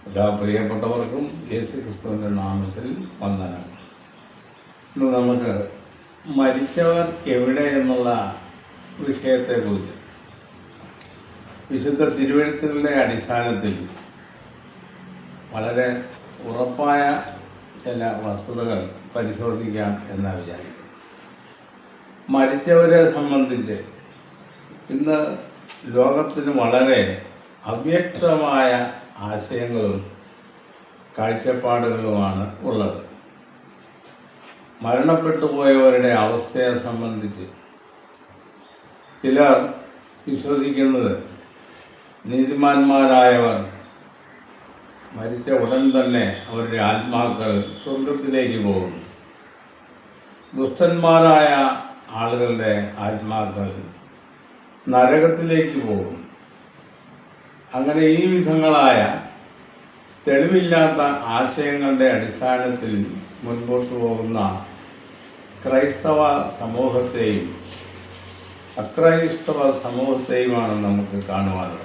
എല്ലാ പ്രിയപ്പെട്ടവർക്കും യേശു ക്രിസ്തുവിൻ്റെ നാമത്തിൽ വന്ദനം. ഇന്ന് നമുക്ക് മരിച്ചവർ എവിടെ എന്നുള്ള വിഷയത്തെക്കുറിച്ച് വിശുദ്ധ തിരുവെഴുത്തുകളുടെ അടിസ്ഥാനത്തിൽ വളരെ ഉറപ്പായ ചില വസ്തുതകൾ പരിശോധിക്കാം എന്നാണ് വിചാരിക്കുന്നത്. മരിച്ചവരെ സംബന്ധിച്ച് ഇന്ന് ലോകത്തിന് വളരെ അവ്യക്തമായ ആശയങ്ങളും കാഴ്ചപ്പാടുകളുമാണ് ഉള്ളത്. മരണപ്പെട്ടു പോയവരുടെ അവസ്ഥയെ സംബന്ധിച്ച് ചിലർ വിശ്വസിക്കുന്നത് നീതിമാന്മാരായവർ മരിച്ച ഉടൻ തന്നെ അവരുടെ ആത്മാക്കൾ സ്വർഗത്തിലേക്ക് പോകുന്നു, ദുഷ്ടന്മാരായ ആളുകളുടെ ആത്മാക്കൾ നരകത്തിലേക്ക് പോകും. അങ്ങനെ ഈ വിധങ്ങളായ തെളിവില്ലാത്ത ആശയങ്ങളുടെ അടിസ്ഥാനത്തിൽ മുൻപോട്ട് പോകുന്ന ക്രൈസ്തവ സമൂഹത്തെയും അക്രൈസ്തവ സമൂഹത്തെയുമാണ് നമുക്ക് കാണുവാനുള്ളത്.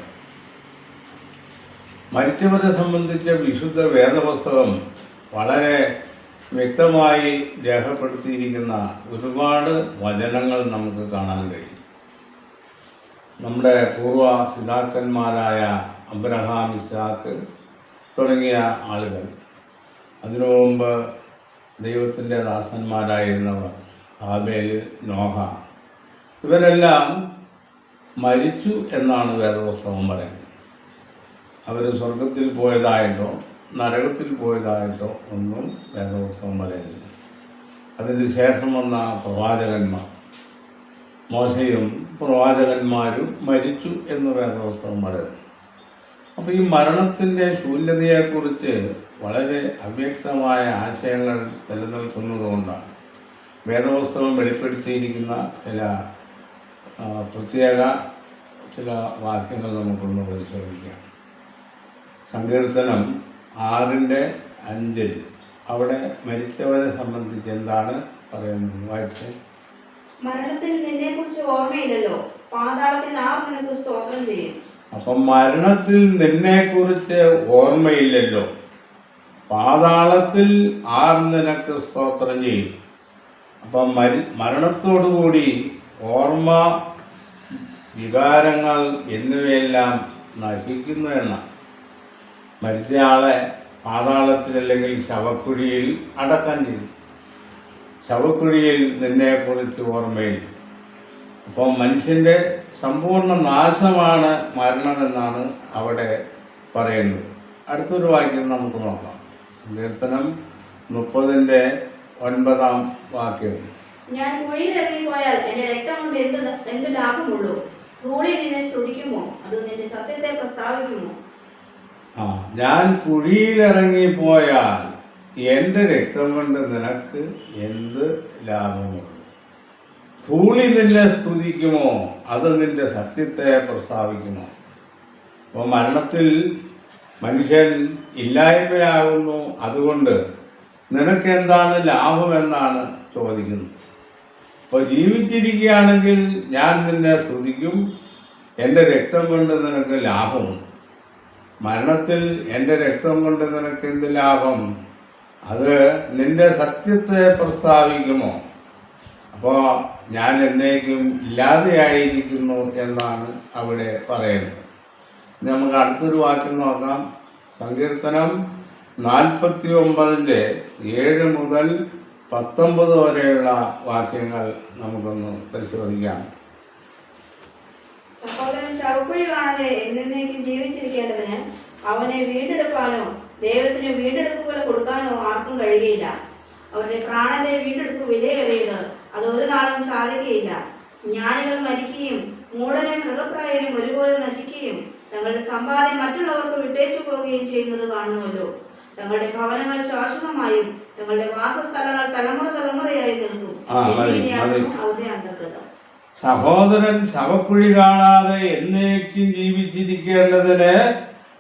മരിച്ചവരെ സംബന്ധിച്ച വിശുദ്ധ വേദപുസ്തകം വളരെ വ്യക്തമായി രേഖപ്പെടുത്തിയിരിക്കുന്ന ഒരുപാട് വചനങ്ങൾ നമുക്ക് കാണാൻ കഴിയും. നമ്മുടെ പൂർവ്വ പിതാക്കന്മാരായ അബ്രഹാം, ഇസ്ഹാക്ക് തുടങ്ങിയ ആളുകൾ, അതിനു മുമ്പ് ദൈവത്തിൻ്റെ ദാസന്മാരായിരുന്നവർ ഹാബേൽ, നോഹ, ഇവരെല്ലാം മരിച്ചു എന്നാണ് വേദപുസ്തകം പറയുന്നത്. അവർ സ്വർഗത്തിൽ പോയതായിട്ടോ നരകത്തിൽ പോയതായിട്ടോ ഒന്നും വേദപുസ്തകം പറയുന്നില്ല. അതിന് ശേഷം വന്ന പ്രവാചകന്മാർ, മോശയും പ്രവാചകന്മാരും മരിച്ചു എന്ന് വേദപുസ്തകം പറയുന്നു. അപ്പോൾ ഈ മരണത്തിൻ്റെ ശൂന്യതയെക്കുറിച്ച് വളരെ അവ്യക്തമായ ആശയങ്ങൾ നിലനിൽക്കുന്നതുകൊണ്ടാണ് വേദപുസ്തകം വെളിപ്പെടുത്തിയിരിക്കുന്ന ചില പ്രത്യേക ചില വാക്യങ്ങൾ നമുക്കൊന്ന് പരിശോധിക്കാം. സങ്കീർത്തനം 6:5 അവിടെ മരിച്ചവരെ സംബന്ധിച്ച് എന്താണ് പറയുന്നത്? വായിച്ചേ. മരണത്തിൽ നിന്നെ കുറിച്ച് ഓർമ്മയില്ലല്ലോ, പാതാളത്തിൽ ആർ നിനക്ക് സ്തോത്രം ചെയ്യും. അപ്പം മരണത്തിൽ നിന്നെ കുറിച്ച് ഓർമ്മയില്ലല്ലോ, പാതാളത്തിൽ ആർ നിനക്ക് സ്തോത്രം ചെയ്യും. അപ്പം മരണത്തോടുകൂടി ഓർമ്മ, വികാരങ്ങൾ എന്നിവയെല്ലാം നശിക്കുന്നു എന്നാണ്. മരിച്ചയാളെ പാതാളത്തിൽ അല്ലെങ്കിൽ ശവക്കുഴിയിൽ അടക്കം ചെയ്തു. ശവക്കുഴിയിൽ നിന്നെക്കുറിച്ച് ഓർമ്മയിൽ. അപ്പോൾ മനുഷ്യൻ്റെ സമ്പൂർണ്ണ നാശമാണ് മരണമെന്നാണ് അവിടെ പറയുന്നത്. അടുത്തൊരു വാക്യം നമുക്ക് നോക്കാം. കീർത്തനം 30:9 ഞാൻ കുഴിയിൽ ഇറങ്ങിപ്പോയാൽ എന്റെ രക്തം കൊണ്ട് എന്ത് ലാഭമുള്ളൂ? ധൂളി നിന്നെ സ്തുതിക്കുമോ? അത് നിന്റെ സത്യത്തെ പ്രസ്താവിക്കുമോ? ഞാൻ കുഴിയിലിറങ്ങിപ്പോയാൽ എൻ്റെ രക്തം കൊണ്ട് നിനക്ക് എന്ത് ലാഭമുള്ളൂ? ധൂളി നിന്നെ സ്തുതിക്കുമോ? അത് നിന്റെ സത്യത്തെ പ്രസ്താവിക്കുമോ? അപ്പോൾ മരണത്തിൽ മനുഷ്യൻ ഇല്ലായ്മയാകുന്നു. അതുകൊണ്ട് നിനക്ക് എന്താണ് ലാഭമെന്നാണ് ചോദിക്കുന്നത്. അപ്പോൾ ജീവിച്ചിരിക്കുകയാണെങ്കിൽ ഞാൻ നിന്നെ സ്തുതിക്കും, എൻ്റെ രക്തം കൊണ്ട് നിനക്ക് ലാഭമുണ്ട്. മരണത്തിൽ എൻ്റെ രക്തം കൊണ്ട് നിനക്ക് എന്ത് ലാഭം? അത് നിന്റെ സത്യത്തെ പ്രസ്താവിക്കുമോ? അപ്പോൾ ഞാൻ എന്നേക്കും ഇല്ലാതെയായിരിക്കുന്നു എന്നാണ് അവിടെ പറയുന്നത്. നമുക്ക് അടുത്തൊരു വാക്യം നോക്കാം. സങ്കീർത്തനം 49:7 മുതൽ 19 വരെയുള്ള വാക്യങ്ങൾ നമുക്കൊന്ന് പരിശോധിക്കാം. സഹോദരൻ ശവക്കുഴി കാണാതെ എന്നേക്കും ജീവിച്ചിരിക്കേണ്ടതിന് അവനെ വീണ്ടെടുക്കാനോ ദൈവത്തിന് വീണ്ടെടുപ്പ് പോലെ കൊടുക്കാനോ ആർക്കും കഴിയുകയില്ല. അവരുടെ പ്രാണന്റെ വീണ്ടെടുപ്പ് വിലയേറിയത്, അത് ഒരു നാളും സാധിക്കുകയില്ല. ജ്ഞാനികൾ മരിക്കുകയും മൂഢനും മൃഗപ്രായനും ഒരുപോലെ നശിക്കുകയും തങ്ങളുടെ സമ്പാദ്യം മറ്റുള്ളവർക്ക് വിട്ടേച്ചു പോവുകയും ചെയ്യുന്നത് കാണുന്നുവല്ലോ. തങ്ങളുടെ ഭവനങ്ങൾ ശാശ്വതമായും തങ്ങളുടെ വാസസ്ഥലങ്ങൾ തലമുറയായി നിൽക്കും. അവരുടെ അന്തർഗതം. സഹോദരൻ ശവക്കുഴി കാണാതെ എന്നേക്കും ജീവിച്ചിരിക്കേണ്ടതിന്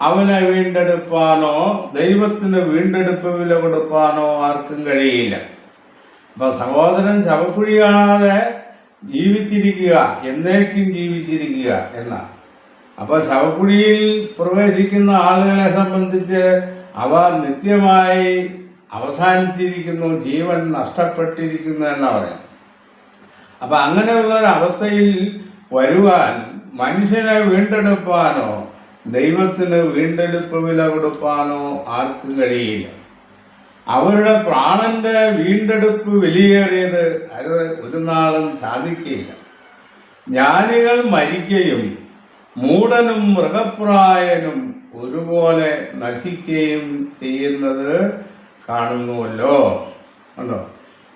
അവനെ വീണ്ടെടുപ്പാനോ ദൈവത്തിന് വീണ്ടെടുപ്പ് വില കൊടുക്കാനോ ആർക്കും കഴിയില്ല. അപ്പൊ സഹോദരൻ ശവക്കുഴി കാണാതെ ജീവിച്ചിരിക്കുക, എന്നേക്കും ജീവിച്ചിരിക്കുക എന്നാണ്. അപ്പോൾ ശവക്കുഴിയിൽ പ്രവേശിക്കുന്ന ആളുകളെ സംബന്ധിച്ച് അവർ നിത്യമായി അവസാനിച്ചിരിക്കുന്നു, ജീവൻ നഷ്ടപ്പെട്ടിരിക്കുന്നു എന്നാണ് പറയാം. അപ്പം അങ്ങനെയുള്ള ഒരവസ്ഥയിൽ വരുവാൻ മനുഷ്യനെ വീണ്ടെടുപ്പാനോ ദൈവത്തിന് വീണ്ടെടുപ്പ് വില കൊടുപ്പാനോ ആർക്കും കഴിയില്ല. അവരുടെ പ്രാണന്റെ വീണ്ടെടുപ്പ് വിലയേറിയത് അത് ഒരു നാളും സാധിക്കുകയില്ല. ജ്ഞാനികൾ മരിക്കുകയും മൂഢനും മൃഗപ്രായനും ഒരുപോലെ നശിക്കുകയും ചെയ്യുന്നത് കാണുന്നുവല്ലോ. കണ്ടോ,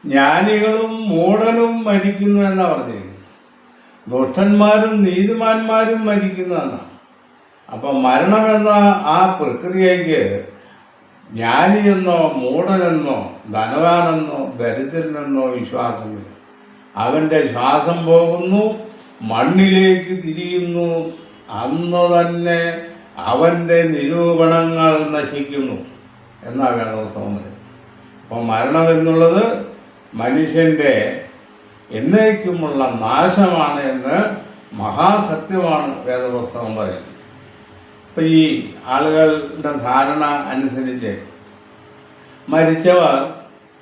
ജ്ഞാനികളും മൂഢനും മരിക്കുന്നു എന്നാണ് പറഞ്ഞത്. ദുഷ്ടന്മാരും നീതിമാന്മാരും മരിക്കുന്നതാണ്. അപ്പം മരണമെന്ന ആ പ്രക്രിയയ്ക്ക് ജ്ഞാനിയെന്നോ മൂഢനെന്നോ ധനവാനെന്നോ ദരിദ്രനെന്നോ വിശ്വാസമില്ല. അവൻ്റെ ശ്വാസം പോകുന്നു, മണ്ണിലേക്ക് തിരിയുന്നു, അന്ന് തന്നെ അവൻ്റെ നിരൂപണങ്ങൾ നശിക്കുന്നു എന്നാണ് വേദപുസ്തകം പറയുന്നത്. അപ്പം മരണം എന്നുള്ളത് മനുഷ്യൻ്റെ എന്നേക്കുമുള്ള നാശമാണ് എന്ന് മഹാസത്യമാണ് വേദപുസ്തകം പറയുന്നത്. ഇപ്പം ഈ ആളുകളുടെ ധാരണ അനുസരിച്ച് മരിച്ചവർ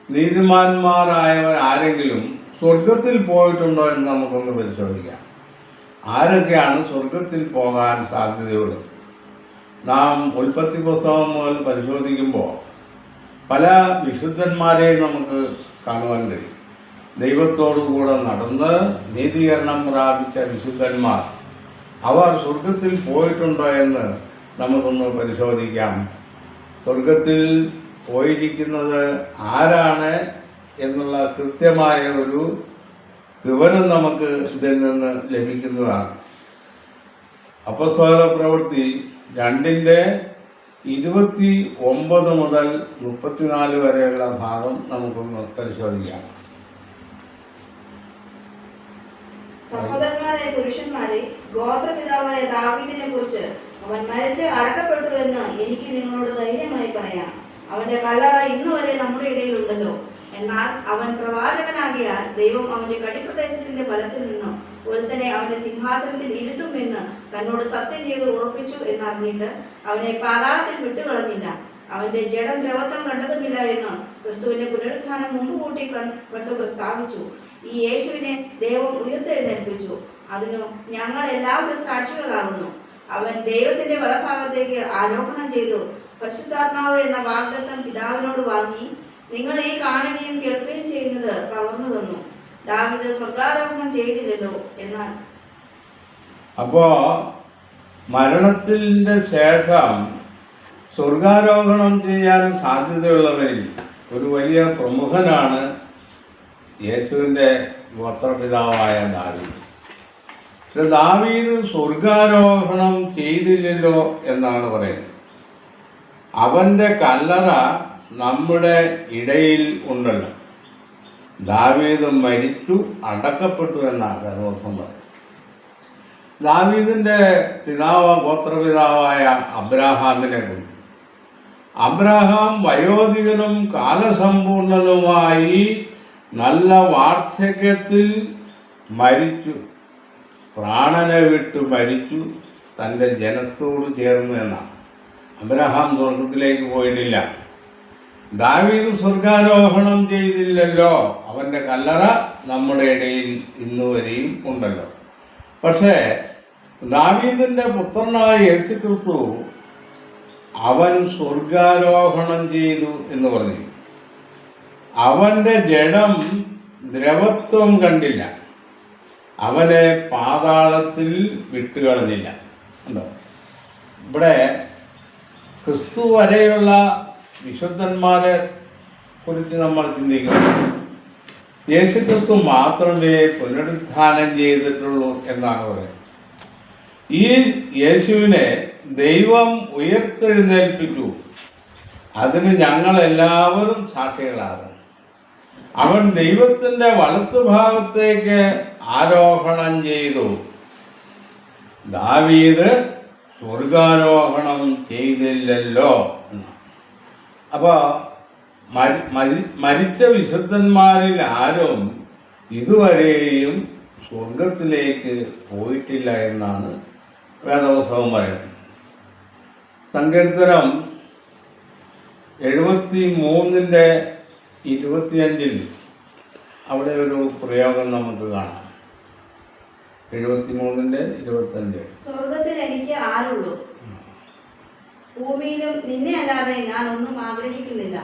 നീതിമാന്മാരായവർ ആരെങ്കിലും സ്വർഗത്തിൽ പോയിട്ടുണ്ടോ എന്ന് നമുക്കൊന്ന് പരിശോധിക്കാം. ആരൊക്കെയാണ് സ്വർഗത്തിൽ പോകാൻ സാധ്യതയുള്ളത്? നാം ഉൽപ്പത്തി പുസ്തകം മുതൽ പരിശോധിക്കുമ്പോൾ പല വിശുദ്ധന്മാരെയും നമുക്ക് കാണുവാൻ കഴിയും. ദൈവത്തോടു കൂടെ നടന്ന് നീതീകരണം പ്രാപിച്ച വിശുദ്ധന്മാർ, അവർ സ്വർഗത്തിൽ പോയിട്ടുണ്ടോ എന്ന് നമുക്കൊന്ന് പരിശോധിക്കാം. സ്വർഗത്തിൽ പോയിരിക്കുന്നത് ആരാണ് എന്നുള്ള കൃത്യമായ ഒരു വിവരം നമുക്ക് ഇതിൽ നിന്ന് ലഭിക്കുന്നതാണ്. അപ്പോസ്തല പ്രവൃത്തി 2:29 മുതൽ 34 വരെയുള്ള ഭാഗം നമുക്കൊന്ന് പരിശോധിക്കാം. സഹോദരന്മാരായ പുരുഷന്മാരെ, ഗോത്രപിതാവായ ദാവീദിനെ കുറിച്ച് അവൻ മരിച്ച് അടക്കപ്പെട്ടു എന്ന് എനിക്ക് നിങ്ങളോട് ധൈര്യമായി പറയാം. അവന്റെ കല്ലറ ഇന്നു വരെ നമ്മുടെ ഇടയിലുണ്ടല്ലോ. എന്നാൽ അവൻ പ്രവാചകനാകിയാൽ ദൈവം അവന്റെ കടിപ്രദേശത്തിന്റെ ഫലത്തിൽ നിന്നും ഒരുത്തനെ അവന്റെ സിംഹാസനത്തിൽ ഇരുത്തുമെന്ന് തന്നോട് സത്യം ചെയ്ത് ഉറപ്പിച്ചു എന്നറിഞ്ഞിട്ട് അവനെ പാതാളത്തിൽ വിട്ടുകളഞ്ഞില്ല. അവന്റെ ജഡം ദ്രവത്വം കണ്ടതുമില്ല എന്ന് ക്രിസ്തുവിന്റെ പുനരുത്ഥാനം മുമ്പ് കൂട്ടി കണ്ടു പ്രസ്താവിച്ചു. ഈ യേശുവിനെ ദൈവം ഉയർത്തെഴുന്നേൽപ്പിച്ചു. അതിനു ഞങ്ങൾ എല്ലാവരും സാക്ഷികളാകുന്നു. അവൻ ദൈവത്തിന്റെ വലഭാഗത്തേക്ക് ആരോപണം ചെയ്തു. പരിശുദ്ധാത്മാവ് എന്ന വാഗ്ദത്തം പിതാവിനോട് വാങ്ങി നിങ്ങൾ ഈ കാണുകയും കേൾക്കുകയും ചെയ്യുന്നത് പകർന്നു തന്നു. ദാവീദ് സ്വർഗാരോഹണം ചെയ്തില്ലല്ലോ. എന്നാൽ അപ്പോ മരണത്തിന്റെ ശേഷം സ്വർഗാരോഹണം ചെയ്യാൻ സാധ്യതയുള്ളവരിൽ ഒരു വലിയ പ്രമുഖനാണ് യേശുവിൻ്റെ ഗോത്രപിതാവായ ദാവീദ്. പക്ഷെ ദാവീദ് സ്വർഗാരോഹണം ചെയ്തില്ലല്ലോ എന്നാണ് പറയുന്നത്. അവൻ്റെ കല്ലറ നമ്മുടെ ഇടയിൽ ഉണ്ടല്ലോ. ദാവീദ് മരിച്ചു അടക്കപ്പെട്ടു എന്നാണ് വേദപുസ്തകം പറയുന്നത്. ദാവീദിൻ്റെ ഗോത്രപിതാവായ അബ്രാഹാമിനെ കുറിച്ച്, അബ്രാഹാം വയോധികനും കാലസമ്പൂർണനുമായി നല്ല വാർദ്ധക്യത്തിൽ മരിച്ചു, പ്രാണനെ വിട്ടു മരിച്ചു, തൻ്റെ ജനത്തോട് ചേർന്നു എന്നാണ്. അബ്രഹാം സ്വർഗത്തിലേക്ക് പോയിട്ടില്ല. ദാവീദ് സ്വർഗാരോഹണം ചെയ്തില്ലല്ലോ. അവൻ്റെ കല്ലറ നമ്മുടെ ഇടയിൽ ഇന്നുവരെയും ഉണ്ടല്ലോ. പക്ഷേ ദാവീദിൻ്റെ പുത്രനായ യേശുക്രിസ്തു അവൻ സ്വർഗാരോഹണം ചെയ്തു എന്ന് പറഞ്ഞു. അവൻ്റെ ജഡം ദ്രവത്വം കണ്ടില്ല, അവനെ പാതാളത്തിൽ വിട്ടുകളഞ്ഞില്ല. ഉണ്ടോ? ഇവിടെ ക്രിസ്തു വരെയുള്ള വിശുദ്ധന്മാരെ കുറിച്ച് നമ്മൾ ചിന്തിക്കുന്നു. യേശുക്രിസ്തു മാത്രമേ പുനരുത്ഥാനം ചെയ്തിട്ടുള്ളൂ എന്നാണ് പറയുന്നത്. ഈ യേശുവിനെ ദൈവം ഉയർത്തെഴുന്നേൽപ്പിച്ചു. അതിന് ഞങ്ങളെല്ലാവരും സാക്ഷികളാകും. അവൻ ദൈവത്തിൻ്റെ വലത്തുഭാഗത്തേക്ക് ആരോഹണം ചെയ്തു. ദാവീദ് സ്വർഗാരോഹണം ചെയ്തില്ലല്ലോ. അപ്പോൾ മരിച്ച വിശുദ്ധന്മാരിൽ ആരും ഇതുവരെയും സ്വർഗത്തിലേക്ക് പോയിട്ടില്ല എന്നാണ് വേദപുസ്തകം പറയുന്നു. സങ്കീർത്തനം 73:25 അവിടെ ഒരു പ്രയോഗം നമുക്ക് കാണാം. 73:25 സ്വർഗത്തിൽ എനിക്ക് ആരുള്ളൂ, ഭൂമിയിലും നിന്നെ അല്ലാതെ ഞാൻ ഒന്നും ആഗ്രഹിക്കുന്നില്ല.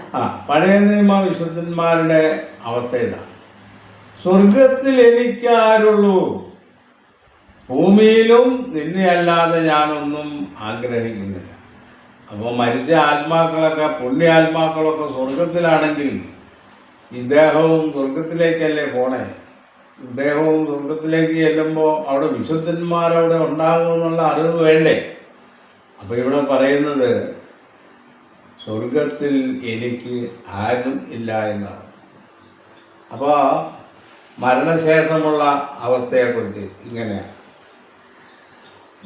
പഴയ നിയമ വിശുദ്ധന്മാരുടെ അവസ്ഥ ഇതാണ്. സ്വർഗത്തിൽ എനിക്ക് ആരുള്ളൂ, ഭൂമിയിലും നിന്നെ അല്ലാതെ ഞാനൊന്നും ആഗ്രഹിക്കുന്നില്ല. അപ്പോൾ മരിച്ച ആത്മാക്കളൊക്കെ, പുണ്യാത്മാക്കളൊക്കെ സ്വർഗത്തിലാണെങ്കിൽ ഇദ്ദേഹവും സ്വർഗത്തിലേക്കല്ലേ പോണേ. ഇദ്ദേഹവും സ്വർഗത്തിലേക്ക് ചെല്ലുമ്പോൾ അവിടെ വിശുദ്ധന്മാരവിടെ ഉണ്ടാകുമെന്നുള്ള അറിവ് വേണ്ടേ? അപ്പോൾ ഇവിടെ പറയുന്നത് സ്വർഗത്തിൽ എനിക്ക് ആരും ഇല്ല എന്നാണ്. അപ്പോൾ മരണശേഷമുള്ള അവസ്ഥയെക്കുറിച്ച് ഇങ്ങനെയാണ്: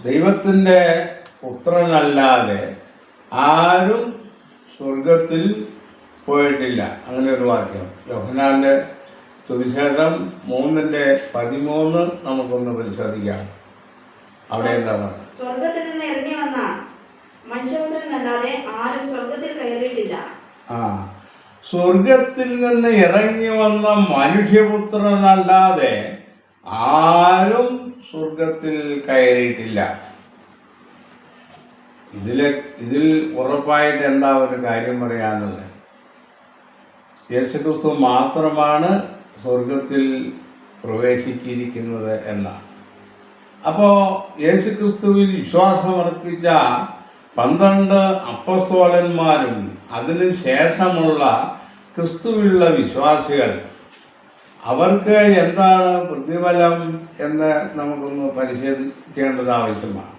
ദൈവത്തിൻ്റെ പുത്രനല്ലാതെ ആരും സ്വർഗത്തിൽ പോയിട്ടില്ല. അങ്ങനെ ഒരു വാക്യം യോഹന്നാന്റെ സുവിശേഷം 3:13 നമുക്കൊന്ന് പരിശോധിക്കാം. അവിടെ എന്താണ്? സ്വർഗത്തിൽ നിന്ന് ഇറങ്ങി വന്ന മനുഷ്യപുത്രനല്ലാതെ ആരും സ്വർഗത്തിൽ കയറിയിട്ടില്ല. സ്വർഗത്തിൽ നിന്ന് ഇറങ്ങി വന്ന മനുഷ്യപുത്രനല്ലാതെ ആരും സ്വർഗത്തിൽ കയറിയിട്ടില്ല. ഇതിൽ ഉറപ്പായിട്ട് എന്താ ഒരു കാര്യം പറയാനുള്ളത്? യേശുക്രിസ്തു മാത്രമാണ് സ്വർഗത്തിൽ പ്രവേശിച്ചിരിക്കുന്നത് എന്നാണ്. അപ്പോൾ യേശുക്രിസ്തുവിൽ വിശ്വാസമർപ്പിച്ച 12 അപ്പസ്തോലന്മാരും അതിന് ശേഷമുള്ള ക്രിസ്തുവിലുള്ള വിശ്വാസികൾ, അവർക്ക് എന്താണ് പ്രതിഫലം എന്ന് നമുക്കൊന്ന് പരിശോധിക്കേണ്ടത് ആവശ്യമാണ്.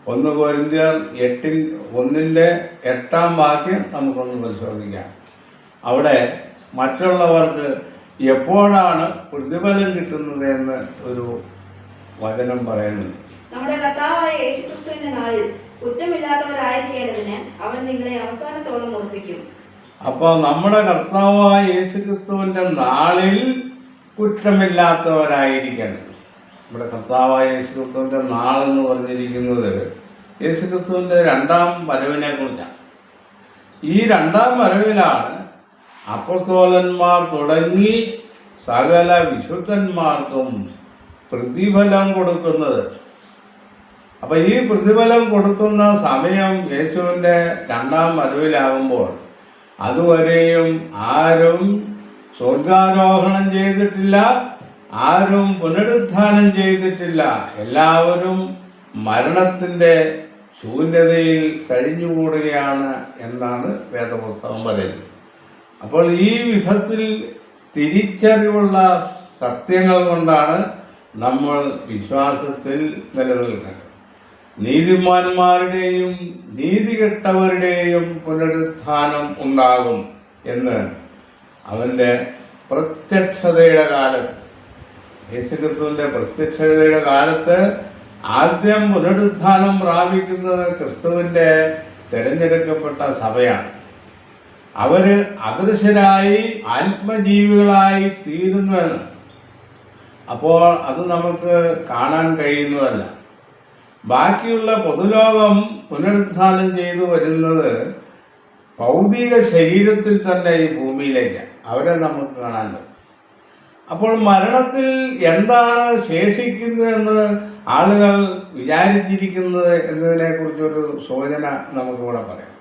1 കൊരിന്ത്യർ 8:8 നമുക്കൊന്ന് പരിശോധിക്കാം. അവിടെ മറ്റുള്ളവർക്ക് എപ്പോഴാണ് പ്രതിഫലം കിട്ടുന്നത് എന്ന് ഒരു വചനം പറയുന്നുണ്ട്. നമ്മുടെ കർത്താവായ യേശുക്രിസ്തുവിന്റെ നാളിൽ കുറ്റമില്ലാത്തവരായിരിക്കേണ്ടതിന് അവൻ നിങ്ങളെ അവസാനത്തോളം ഓർപ്പിക്കും. അപ്പോൾ നമ്മുടെ കർത്താവായ യേശുക്രിസ്തുവിന്റെ നാളിൽ കുറ്റമില്ലാത്തവരായിരിക്കണം. നമ്മുടെ കർത്താവായ യേശുക്രിസ്തുവിന്റെ നാളെന്ന് പറഞ്ഞിരിക്കുന്നത് യേശുക്രിസ്തുവിന്റെ 2ാം വരവിനെ കുറിച്ചാണ്. ഈ 2ാം വരവിലാണ് അപ്പസ്തോലന്മാർ തുടങ്ങി സകല വിശുദ്ധന്മാർക്കും പ്രതിഫലം കൊടുക്കുന്നത്. അപ്പം ഈ പ്രതിഫലം കൊടുക്കുന്ന സമയം യേശുവിൻ്റെ 2ാം വരവിലാകുമ്പോൾ അതുവരെയും ആരും സ്വർഗാരോഹണം ചെയ്തിട്ടില്ല, ആരും പുനരുത്ഥാനം ചെയ്തിട്ടില്ല. എല്ലാവരും മരണത്തിൻ്റെ ശൂന്യതയിൽ കഴിഞ്ഞുകൂടുകയാണ് എന്നാണ് വേദപുസ്തകം പറയുന്നത്. അപ്പോൾ ഈ വിധത്തിൽ തിരിച്ചറിവുള്ള സത്യങ്ങൾ കൊണ്ടാണ് നമ്മൾ വിശ്വാസത്തിൽ നിലനിൽക്കുന്നത്. നീതിമാന്മാരുടെയും നീതികെട്ടവരുടെയും പുനരുത്ഥാനം ഉണ്ടാകും എന്ന് അവൻ്റെ പ്രത്യക്ഷതയുടെ കാലത്ത്, യേശുക്രിസ്തുവിൻ്റെ പ്രത്യക്ഷതയുടെ കാലത്ത് ആദ്യം പുനരുത്ഥാനം പ്രാപിക്കുന്നത് ക്രിസ്തുവിൻ്റെ തിരഞ്ഞെടുക്കപ്പെട്ട സഭയാണ്. അവര് അദൃശ്യരായി ആത്മജീവികളായി തീരുന്നതെന്ന്. അപ്പോൾ അത് നമുക്ക് കാണാൻ കഴിയുന്നതല്ല. ബാക്കിയുള്ള പൊതുലോകം പുനരുത്ഥാനം ചെയ്തു വരുന്നത് ഭൗതിക ശരീരത്തിൽ തന്നെ ഈ ഭൂമിയിലേക്ക് അവരെ നമുക്ക് കാണാൻ പറ്റും. അപ്പോൾ മരണത്തിൽ എന്താണ് ശേഷിക്കുന്നതെന്ന് ആളുകൾ വിചാരിച്ചിരിക്കുന്നത് എന്നതിനെക്കുറിച്ചൊരു സൂചന നമുക്കിവിടെ പറയാം.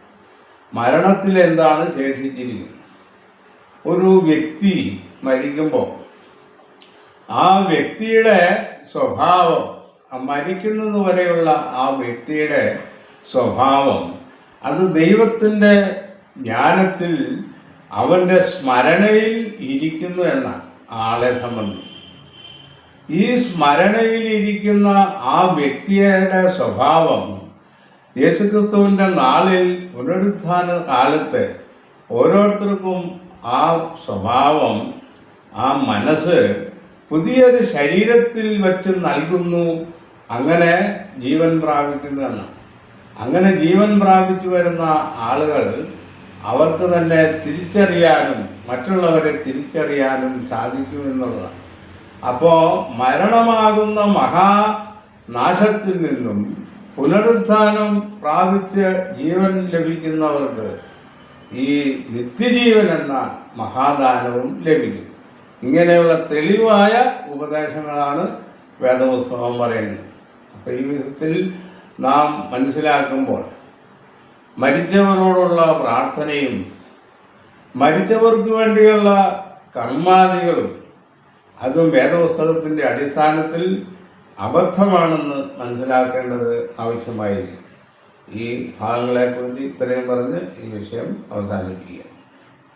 മരണത്തിൽ എന്താണ് ശേഷിച്ചിരിക്കുന്നത്? ഒരു വ്യക്തി മരിക്കുമ്പോൾ ആ വ്യക്തിയുടെ സ്വഭാവം, മരിക്കുന്നത് വരെയുള്ള ആ വ്യക്തിയുടെ സ്വഭാവം, അത് ദൈവത്തിൻ്റെ ജ്ഞാനത്തിൽ അവൻ്റെ സ്മരണയിൽ ഇരിക്കുന്നു എന്നാണ് ആളെ സംബന്ധിച്ച്. ഈ സ്മരണയിൽ ഇരിക്കുന്ന ആ വ്യക്തിയുടെ സ്വഭാവം യേശുക്രിസ്തുവിൻ്റെ നാളിൽ പുനരുത്ഥാന കാലത്ത് ഓരോരുത്തർക്കും ആ സ്വഭാവം, ആ മനസ്സ് പുതിയൊരു ശരീരത്തിൽ വച്ച് നൽകുന്നു. അങ്ങനെ ജീവൻ പ്രാപിക്കുന്നു എന്നാണ്. അങ്ങനെ ജീവൻ പ്രാപിച്ചു വരുന്ന ആളുകൾ അവർക്ക് തന്നെ തിരിച്ചറിയാനും മറ്റുള്ളവരെ തിരിച്ചറിയാനും സാധിക്കുമെന്നുള്ളതാണ്. അപ്പോൾ മരണമാകുന്ന മഹാനാശത്തിൽ നിന്നും പുനരുത്ഥാനം പ്രാപിച്ച് ജീവൻ ലഭിക്കുന്നവർക്ക് ഈ നിത്യജീവൻ എന്ന മഹാദാനവും ലഭിക്കും. ഇങ്ങനെയുള്ള തെളിവായ ഉപദേശങ്ങളാണ് വേദപുസ്തകം പറയുന്നത്. അപ്പോൾ ഈ വിധത്തിൽ നാം മനസ്സിലാക്കുമ്പോൾ മരിച്ചവരോടുള്ള പ്രാർത്ഥനയും മരിച്ചവർക്ക് വേണ്ടിയുള്ള കർമാദികളും അതും വേദപുസ്തകത്തിൻ്റെ അടിസ്ഥാനത്തിൽ അബദ്ധമാണെന്ന് മനസ്സിലാക്കേണ്ടത് ആവശ്യമായിരിക്കും. ഈ ഭാഗങ്ങളെക്കുറിച്ച് ഇത്രയും പറഞ്ഞ് ഈ വിഷയം അവസാനിപ്പിക്കുക.